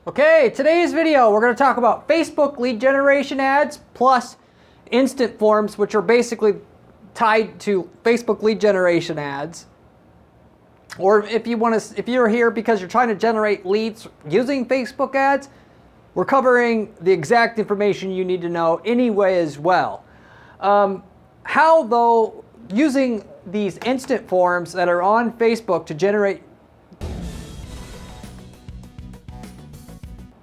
Okay, today's video we're going to talk about Facebook lead generation ads plus instant forms, which are basically tied to Facebook lead generation ads. Or if you're here because you're trying to generate leads using Facebook ads, we're covering the exact information you need to know anyway as well. How though using these instant forms that are on Facebook to generate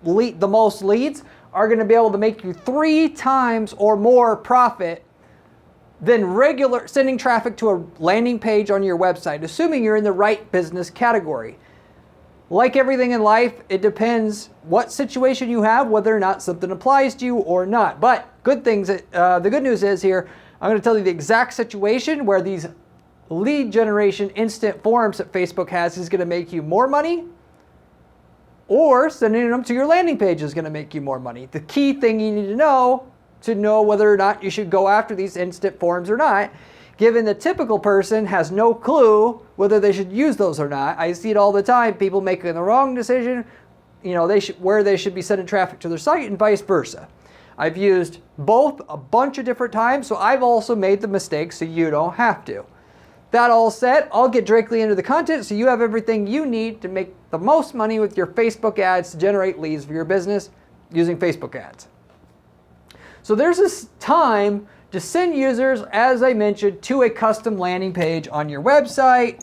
the most leads are going to be able to make you 3 times or more profit than regular sending traffic to a landing page on your website, assuming you're in the right business category. Like everything in life, it depends what situation you have, whether or not something applies to you or not. But the good news is here, I'm going to tell you the exact situation where these lead generation instant forms that Facebook has is going to make you more money, or sending them to your landing page is going to make you more money. The key thing you need to know whether or not you should go after these instant forms or not, given the typical person has no clue whether they should use those or not. I see it all the time, people making the wrong decision, where they should be sending traffic to their site and vice versa. I've used both a bunch of different times, so I've also made the mistake so you don't have to. That all said, I'll get directly into the content so you have everything you need to make the most money with your Facebook ads to generate leads for your business using Facebook ads. So there's this time to send users, as I mentioned, to a custom landing page on your website.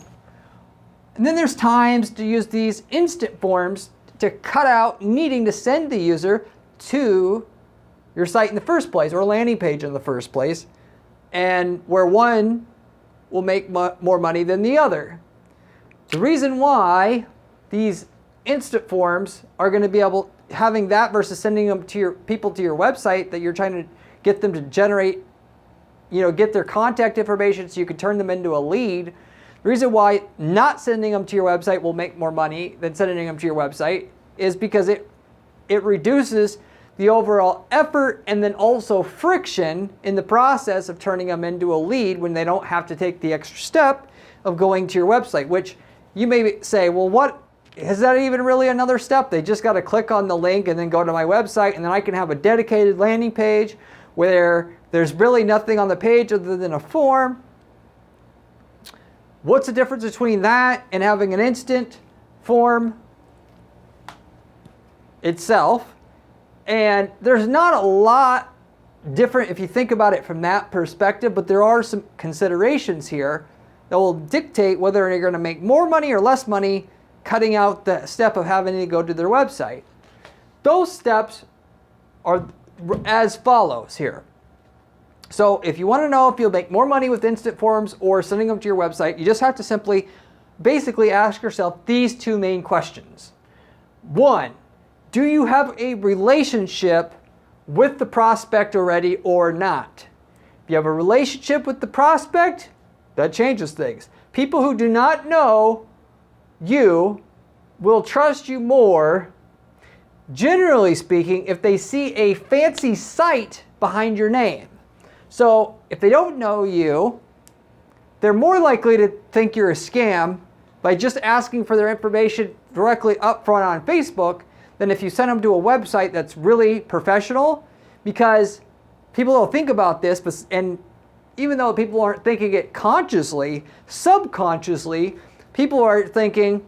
And then there's times to use these instant forms to cut out needing to send the user to your site in the first place or landing page in the first place, and where one will make more money than the other. The reason why these instant forms are going to be having that versus sending them to your people to your website that you're trying to get them to generate, get their contact information so you can turn them into a lead. The reason why not sending them to your website will make more money than sending them to your website is because it reduces the overall effort and then also friction in the process of turning them into a lead when they don't have to take the extra step of going to your website, which you may say, well, what is that even really another step? They just got to click on the link and then go to my website, and then I can have a dedicated landing page where there's really nothing on the page other than a form. What's the difference between that and having an instant form itself? And there's not a lot different if you think about it from that perspective, but there are some considerations here that will dictate whether you're going to make more money or less money cutting out the step of having to go to their website. Those steps are as follows here. So if you want to know if you'll make more money with instant forms or sending them to your website, you just have to basically ask yourself these 2 main questions. 1, do you have a relationship with the prospect already or not? If you have a relationship with the prospect, that changes things. People who do not know you will trust you more, generally speaking, if they see a fancy site behind your name. So if they don't know you, they're more likely to think you're a scam by just asking for their information directly up front on Facebook than if you send them to a website that's really professional, because people don't think about this, and even though people aren't thinking it consciously, subconsciously, people are thinking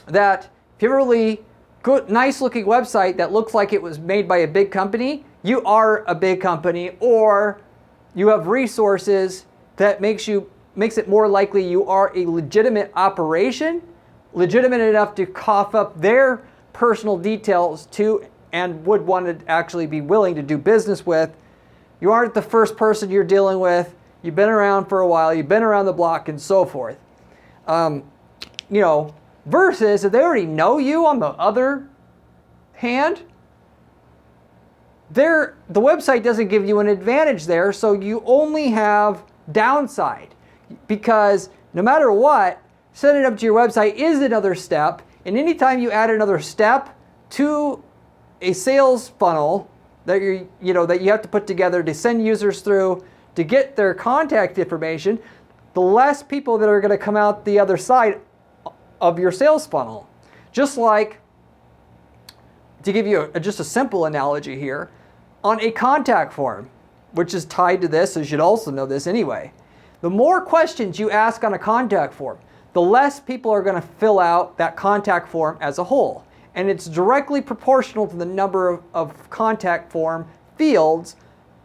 that if you have a really good, nice looking website that looks like it was made by a big company, you are a big company, or you have resources that makes it more likely you are a legitimate operation, legitimate enough to cough up their personal details to and would want to actually be willing to do business with. You aren't the first person you're dealing with. You've been around for a while. You've been around the block and so forth. Versus if they already know you on the other hand, the website doesn't give you an advantage there, so you only have downside, because no matter what, setting it up to your website is another step. And anytime you add another step to a sales funnel that you have to put together to send users through to get their contact information, the less people that are going to come out the other side of your sales funnel. Just like to give you just a simple analogy here, on a contact form, which is tied to this, so you should also know this anyway. The more questions you ask on a contact form, the less people are going to fill out that contact form as a whole. And it's directly proportional to the number of contact form fields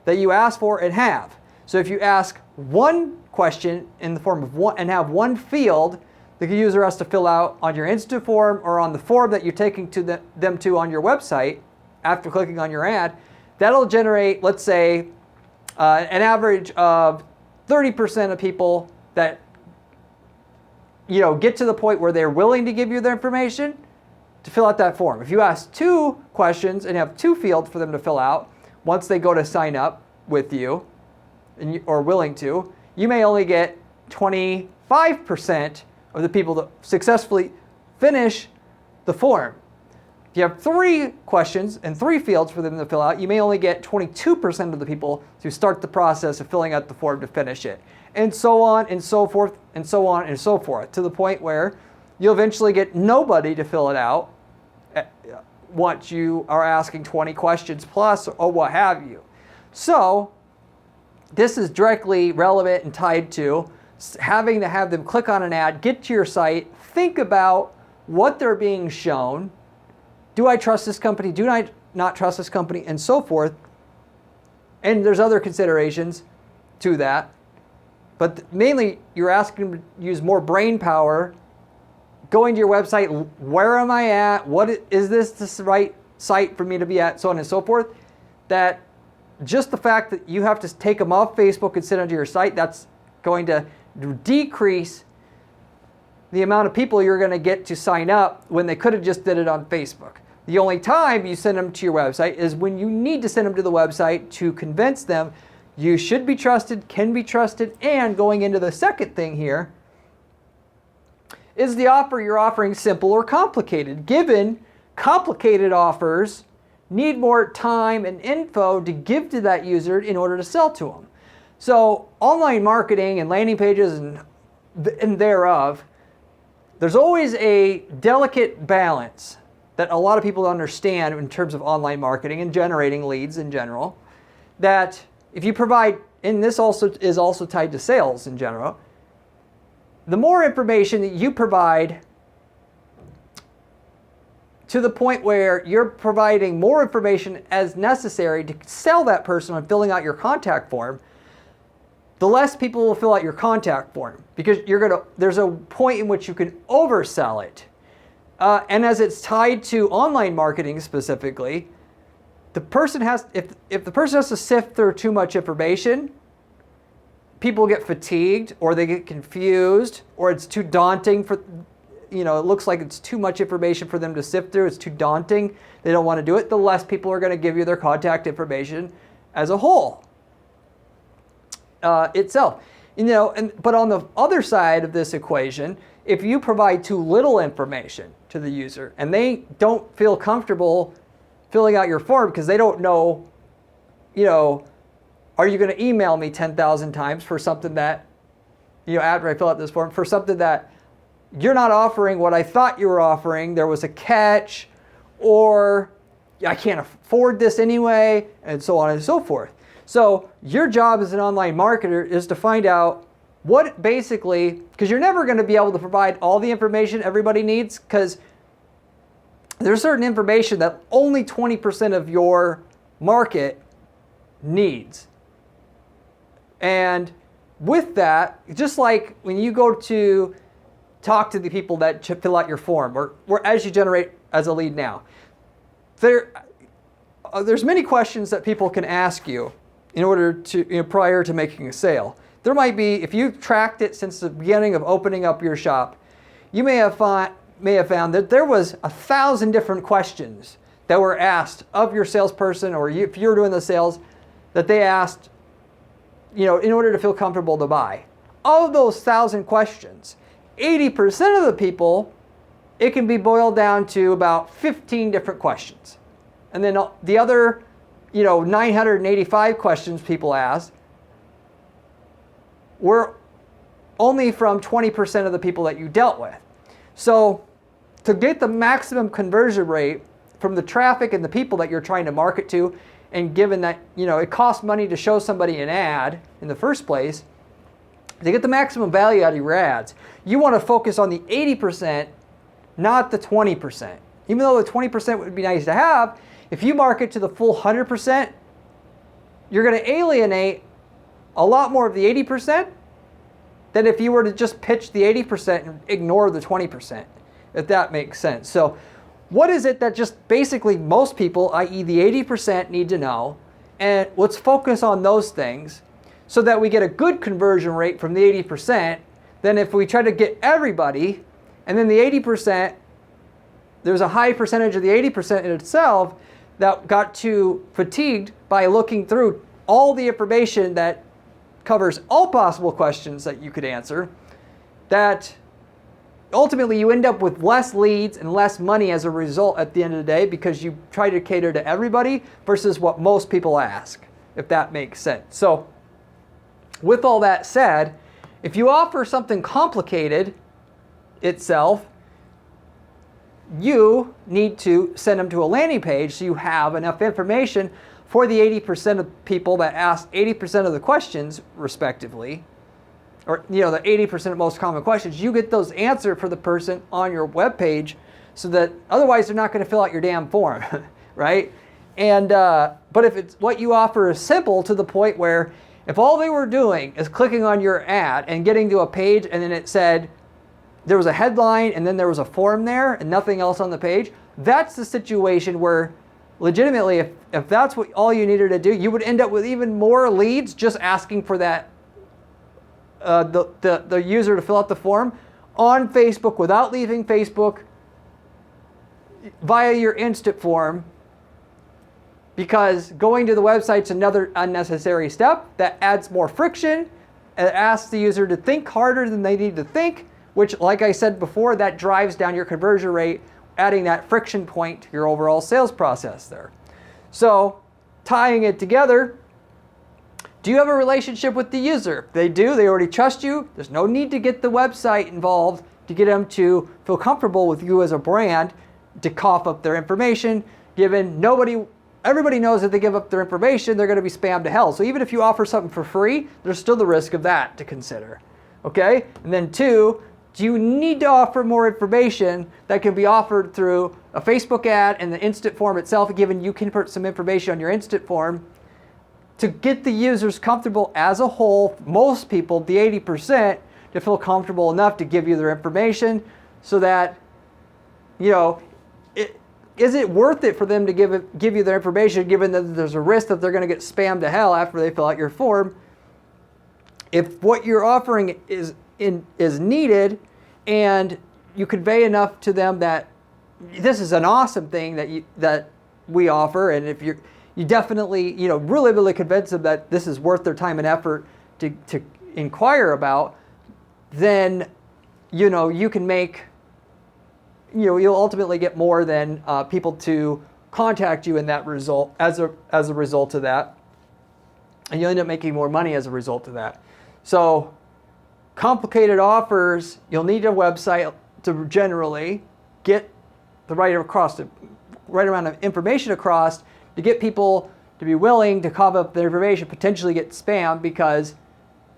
that you ask for and have. So if you ask one question in the form of one and have one field the user has to fill out on your instant form or on the form that you're taking to them to on your website after clicking on your ad, that'll generate, let's say, an average of 30% of people that get to the point where they're willing to give you their information to fill out that form. If you ask 2 questions and have 2 fields for them to fill out, once they go to sign up with you or willing to, you may only get 25% of the people that successfully finish the form. If you have 3 questions and 3 fields for them to fill out, you may only get 22% of the people to start the process of filling out the form to finish it. And so on and so forth and so on and so forth, to the point where you'll eventually get nobody to fill it out once you are asking 20 questions plus or what have you. So this is directly relevant and tied to having to have them click on an ad, get to your site, think about what they're being shown. Do I trust this company? Do I not trust this company? And so forth. And there's other considerations to that. But mainly, you're asking them to use more brain power, going to your website, where am I at? Is this the right site for me to be at? So on and so forth. That just the fact that you have to take them off Facebook and send them to your site, that's going to decrease the amount of people you're going to get to sign up when they could have just did it on Facebook. The only time you send them to your website is when you need to send them to the website to convince them you should be trusted, can be trusted, and going into the second thing here, is the offer you're offering simple or complicated? Given complicated offers need more time and info to give to that user in order to sell to them. So online marketing and landing pages and thereof, there's always a delicate balance that a lot of people understand in terms of online marketing and generating leads in general, that if you provide, and this also is also tied to sales in general, the more information that you provide to the point where you're providing more information as necessary to sell that person on filling out your contact form, the less people will fill out your contact form, because there's a point in which you can oversell it. And as it's tied to online marketing specifically, if the person has to sift through too much information, people get fatigued or they get confused or it's too daunting for, it looks like it's too much information for them to sift through. It's too daunting. They don't want to do it. The less people are going to give you their contact information as a whole itself. But on the other side of this equation, if you provide too little information to the user and they don't feel comfortable filling out your form because they don't know, are you going to email me 10,000 times for something that, after I fill out this form, for something that you're not offering what I thought you were offering, there was a catch, or I can't afford this anyway, and so on and so forth. So your job as an online marketer is to find out what basically, because you're never going to be able to provide all the information everybody needs, because there's certain information that only 20% of your market needs. And with that, just like when you go to talk to the people that fill out your form, or as you generate as a lead now, there's many questions that people can ask you in order to, prior to making a sale. There might be, if you've tracked it since the beginning of opening up your shop, you may have found that there was 1,000 different questions that were asked of your salesperson, or if you're doing the sales, that they asked, in order to feel comfortable to buy. Of those 1,000 questions, 80% of the people, it can be boiled down to about 15 different questions. And then the other, 985 questions people asked were only from 20% of the people that you dealt with. So to get the maximum conversion rate from the traffic and the people that you're trying to market to, and given that, it costs money to show somebody an ad in the first place, to get the maximum value out of your ads, you want to focus on the 80%, not the 20%. Even though the 20% would be nice to have, if you market to the full 100%, you're going to alienate a lot more of the 80% than if you were to just pitch the 80% and ignore the 20%, if that makes sense. So what is it that just basically most people, i.e. the 80%, need to know? And let's focus on those things so that we get a good conversion rate from the 80%. Then if we try to get everybody, and then the 80%, there's a high percentage of the 80% in itself that got too fatigued by looking through all the information that covers all possible questions that you could answer, that ultimately you end up with less leads and less money as a result at the end of the day, because you try to cater to everybody versus what most people ask, if that makes sense. So with all that said, if you offer something complicated itself, you need to send them to a landing page so you have enough information for the 80% of people that ask 80% of the questions, respectively, or the 80% of most common questions, you get those answered for the person on your web page, so that otherwise they're not going to fill out your damn form, right? And but if it's what you offer is simple to the point where if all they were doing is clicking on your ad and getting to a page and then it said there was a headline and then there was a form there and nothing else on the page, that's the situation where legitimately, if that's what all you needed to do, you would end up with even more leads just asking for that the user to fill out the form on Facebook without leaving Facebook via your instant form, because going to the website's another unnecessary step that adds more friction. It asks the user to think harder than they need to think, which, like I said before, that drives down your conversion rate, adding that friction point to your overall sales process there. So tying it together, do you have a relationship with the user? If they do, they already trust you. There's no need to get the website involved to get them to feel comfortable with you as a brand, to cough up their information, given everybody knows that they give up their information, they're going to be spammed to hell. So even if you offer something for free, there's still the risk of that to consider. Okay? And then two, do you need to offer more information that can be offered through a Facebook ad and the instant form itself, given you can put some information on your instant form to get the users comfortable as a whole, most people, the 80%, to feel comfortable enough to give you their information, so that, is it worth it for them to give you their information, given that there's a risk that they're going to get spammed to hell after they fill out your form? If what you're offering is needed, and you convey enough to them that this is an awesome thing that we offer, and if you definitely really convince them that this is worth their time and effort to inquire about, then you can make you'll ultimately get more than people to contact you in that result as a result of that, and you'll end up making more money as a result of that. So complicated offers, you'll need a website to generally get the right amount of information across to get people to be willing to cover up their information, potentially get spammed, because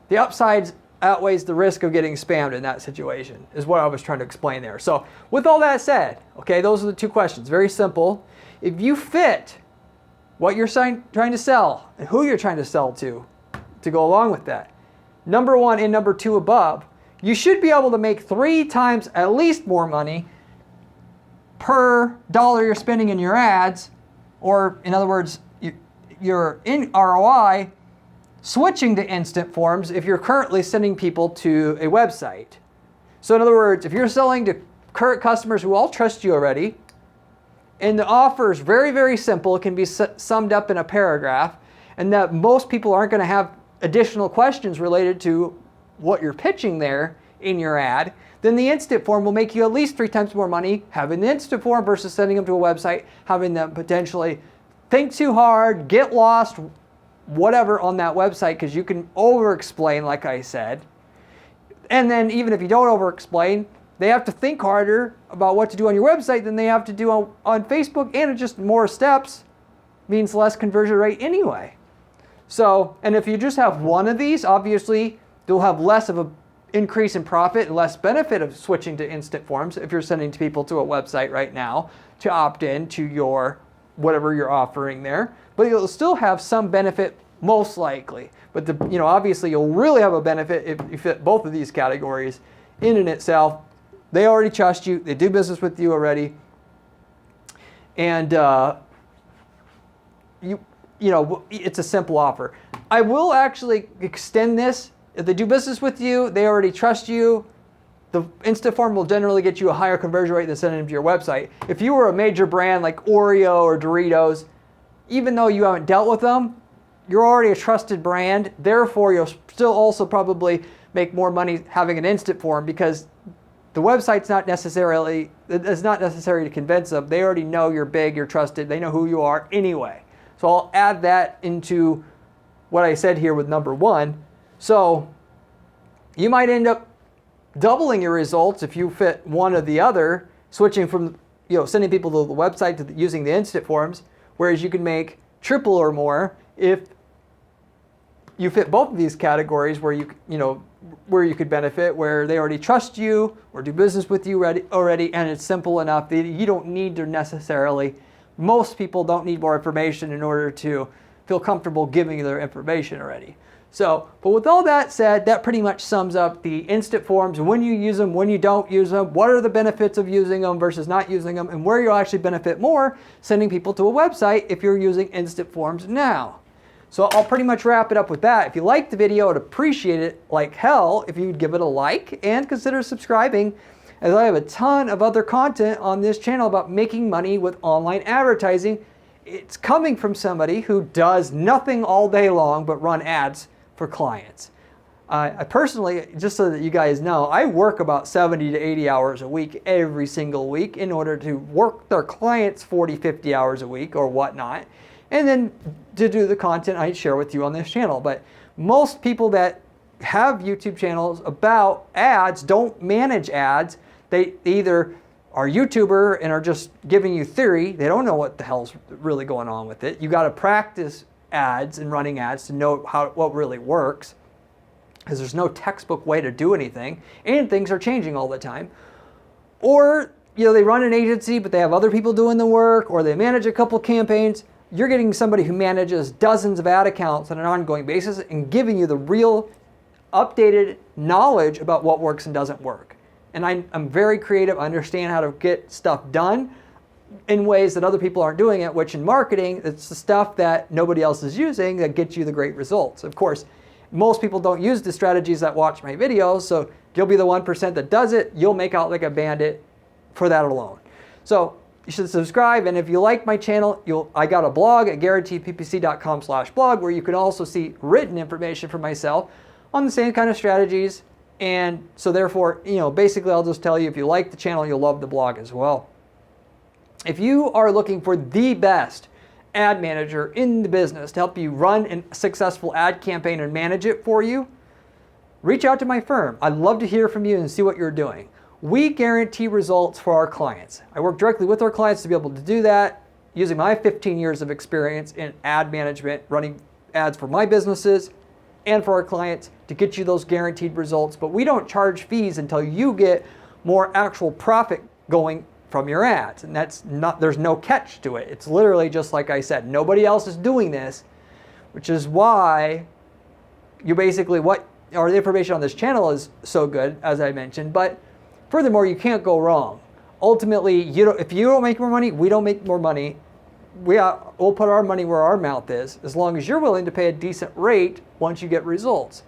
the upsides outweighs the risk of getting spammed in that situation, is what I was trying to explain there. So with all that said, okay, those are the two questions. Very simple. If you fit what you're trying to sell and who you're trying to sell to go along with that, number one and number two above, you should be able to make 3 times at least more money per dollar you're spending in your ads, or in other words, your in ROI, switching to instant forms if you're currently sending people to a website. So in other words, if you're selling to current customers who all trust you already, and the offer is very, very simple, it can be summed up in a paragraph, and that most people aren't going to have additional questions related to what you're pitching there in your ad, then the instant form will make you at least 3 times more money having the instant form versus sending them to a website, having them potentially think too hard, get lost, whatever on that website, because you can over-explain, like I said. And then even if you don't over-explain, they have to think harder about what to do on your website than they have to do on Facebook, and it's just more steps means less conversion rate anyway. So, and if you just have one of these, obviously you'll have less of an increase in profit and less benefit of switching to instant forms if you're sending people to a website right now to opt in to your whatever you're offering there. But you'll still have some benefit, most likely. But obviously you'll really have a benefit if you fit both of these categories in and itself. They already trust you. They do business with you already. And it's a simple offer. I will actually extend this. If they do business with you, they already trust you, the instant form will generally get you a higher conversion rate than sending them to your website. If you were a major brand like Oreo or Doritos, even though you haven't dealt with them, you're already a trusted brand. Therefore, you'll still also probably make more money having an instant form, because the website's not necessary to convince them. They already know you're big, you're trusted, they know who you are anyway. So I'll add that into what I said here with number 1. So you might end up doubling your results if you fit one or the other, switching from sending people to the website to using the instant forms, whereas you can make triple or more if you fit both of these categories where where you could benefit, where they already trust you or do business with you already, and it's simple enough that you don't need to necessarily, most people don't need more information in order to feel comfortable giving you their information already. So, but with all that said, that pretty much sums up the instant forms, when you use them, when you don't use them, what are the benefits of using them versus not using them, and where you'll actually benefit more sending people to a website if you're using instant forms now. So I'll pretty much wrap it up with that. If you liked the video, I'd appreciate it like hell if you'd give it a like and consider subscribing, as I have a ton of other content on this channel about making money with online advertising. It's coming from somebody who does nothing all day long but run ads for clients. I personally, just so that you guys know, I work about 70 to 80 hours a week every single week in order to work their clients 40, 50 hours a week or whatnot, and then to do the content I share with you on this channel. But most people that have YouTube channels about ads don't manage ads. They either are YouTuber and are just giving you theory. They don't know what the hell's really going on with it. You got to practice ads and running ads to know what really works, because there's no textbook way to do anything, and things are changing all the time. Or they run an agency but they have other people doing the work, or they manage a couple campaigns. You're getting somebody who manages dozens of ad accounts on an ongoing basis and giving you the real updated knowledge about what works and doesn't work. And I'm very creative. I understand how to get stuff done in ways that other people aren't doing it, which in marketing, it's the stuff that nobody else is using that gets you the great results. Of course, most people don't use the strategies that watch my videos, so you'll be the 1% that does it. You'll make out like a bandit for that alone. So you should subscribe, and if you like my channel, I got a blog at guaranteedppc.com/blog where you can also see written information from myself on the same kind of strategies. And so therefore, basically I'll just tell you, if you like the channel, you'll love the blog as well. If you are looking for the best ad manager in the business to help you run a successful ad campaign and manage it for you, reach out to my firm. I'd love to hear from you and see what you're doing. We guarantee results for our clients. I work directly with our clients to be able to do that using my 15 years of experience in ad management, running ads for my businesses and for our clients to get you those guaranteed results. But we don't charge fees until you get more actual profit going from your ads. And there's no catch to it. It's literally just like I said, nobody else is doing this, which is why the information on this channel is so good, as I mentioned. But furthermore, you can't go wrong. Ultimately, if you don't make more money, we don't make more money. We'll put our money where our mouth is, as long as you're willing to pay a decent rate once you get results.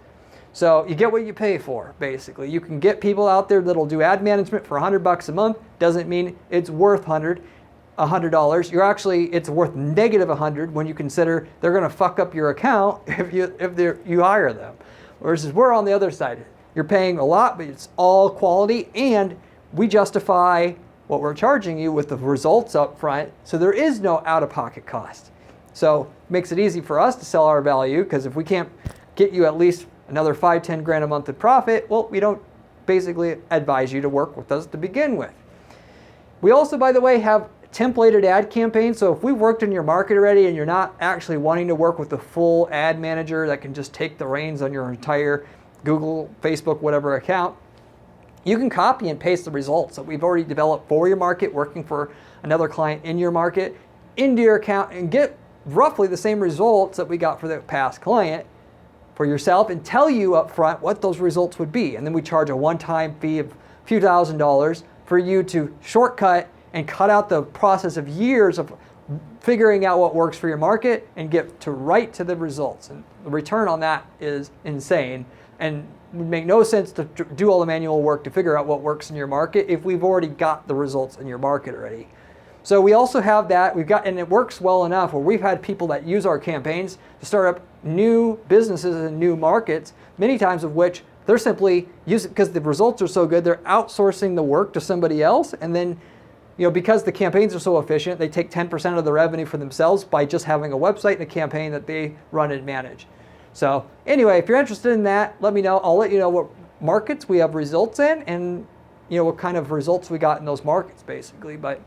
So you get what you pay for, basically. You can get people out there that'll do ad management for $100 a month. Doesn't mean it's worth $100. It's worth negative $100 when you consider they're going to fuck up your account if you hire them. Whereas we're on the other side. You're paying a lot, but it's all quality, and we justify what we're charging you with the results up front, so there is no out-of-pocket cost. So it makes it easy for us to sell our value, because if we can't get you at least another 5-10 grand a month in profit, well, we don't basically advise you to work with us to begin with. We also, by the way, have templated ad campaigns. So if we've worked in your market already and you're not actually wanting to work with the full ad manager that can just take the reins on your entire Google, Facebook, whatever account, you can copy and paste the results that we've already developed for your market, working for another client in your market, into your account and get roughly the same results that we got for the past client for yourself, and tell you up front what those results would be. And then we charge a one-time fee of a few $1,000s for you to shortcut and cut out the process of years of figuring out what works for your market and get to right to the results. And the return on that is insane, and it would make no sense to do all the manual work to figure out what works in your market if we've already got the results in your market already. So we also have that. And it works well enough where we've had people that use our campaigns to start up new businesses and new markets, many times of which they're simply using, because the results are so good, they're outsourcing the work to somebody else. And then, because the campaigns are so efficient, they take 10% of the revenue for themselves by just having a website and a campaign that they run and manage. So anyway, if you're interested in that, let me know. I'll let you know what markets we have results in and what kind of results we got in those markets, basically. But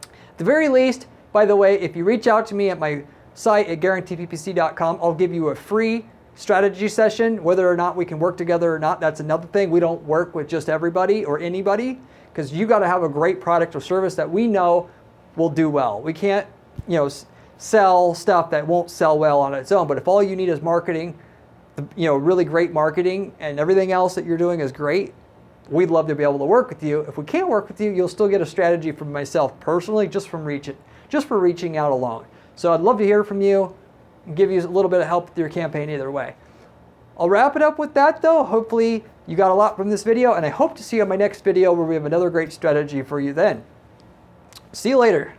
at the very least, by the way, if you reach out to me at my site at guaranteeppc.com, I'll give you a free strategy session. Whether or not we can work together or not, that's another thing. We don't work with just everybody or anybody, because you got to have a great product or service that we know will do well. We can't, sell stuff that won't sell well on its own. But if all you need is marketing, really great marketing, and everything else that you're doing is great, we'd love to be able to work with you. If we can't work with you, you'll still get a strategy from myself personally, just for reaching out alone. So I'd love to hear from you and give you a little bit of help with your campaign either way. I'll wrap it up with that though. Hopefully you got a lot from this video, and I hope to see you on my next video where we have another great strategy for you then. See you later.